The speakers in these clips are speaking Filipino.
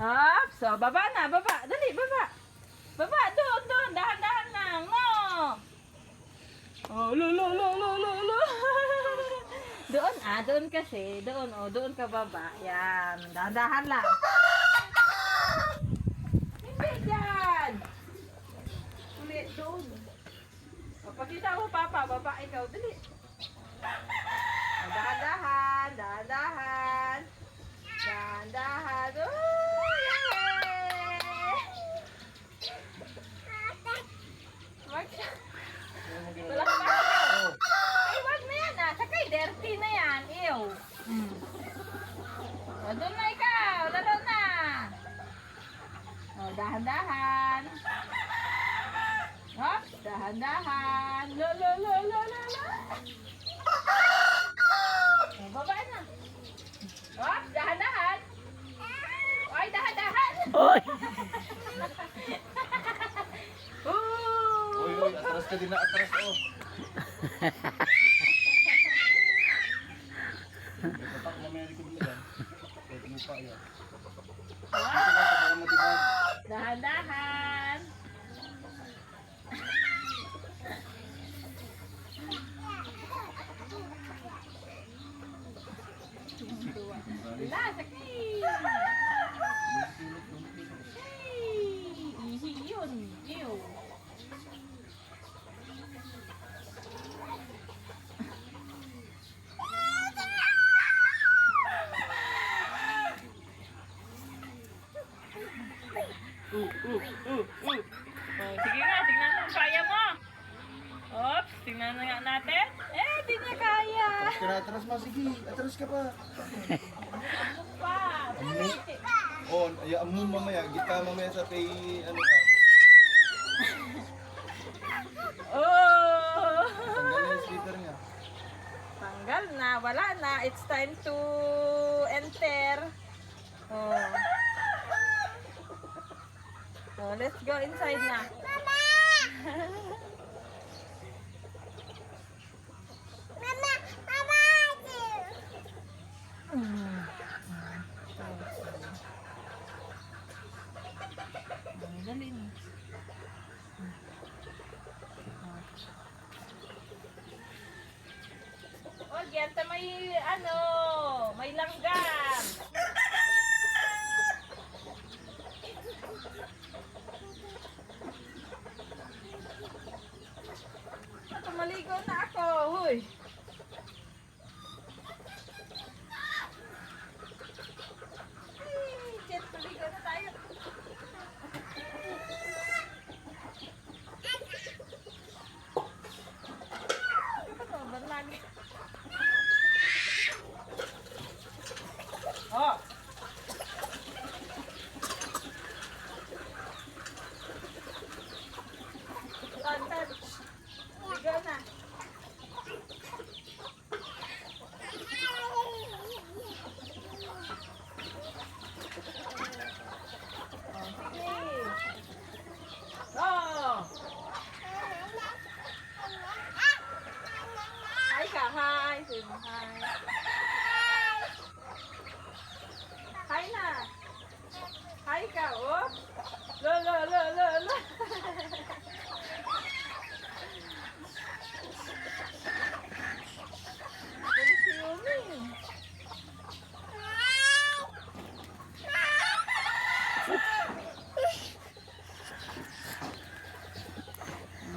Hop, so baba na, baba. Dali, baba. Baba, doon, doon. Dahan-dahan lang. No. Oh, lo. Doon, doon kasi. Doon, doon ka baba. Yan, dahan-dahan lang. Hindi dyan. Ulit, doon. Pakita mo, Papa. Baba, ikaw. Dali. Dahan-dahan, dahan-dahan. Dahan-dahan. Oh, yay! Wag siya. Wala ka ba? Ay, wag na yan Sakay, dirty na yan. Ew. O, doon na ikaw. Lalo na. O, dahan-dahan. Hop, dahan-dahan. Lo. O, baba na. Hop, dahan-dahan. Ay, dahan-dahan. Oy! Uy, atras ka din na atras, oh. Tatak na may likod mo dyan. Pwede mo pa yan. Dahan-dahan. Wala, sakit. Ihi yun. Ew. Oh, sige nga, tingnan mo, kaya mo. Oops, tingnan na nga natin. Di niya kaya. Atras pa, sige. Atras ka pa. Ano pa? Oh, ayaan mo mamaya. Gita mamaya sa kay, ano ka. Oh! Tanggalin yung speaker niya. Tanggal na, wala na. It's time to enter. Oh. So, let's go inside na. Dali na. Oh, genta may may langgam. Maligo na ako, huy. Jet, maligo na tayo. Ano ba lagi? Oh. Ligo na. Hi ka, hi. Hi na. Hi ka, oh. Lo.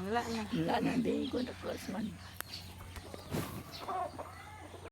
Wala na. Wala na, di ko na plus man.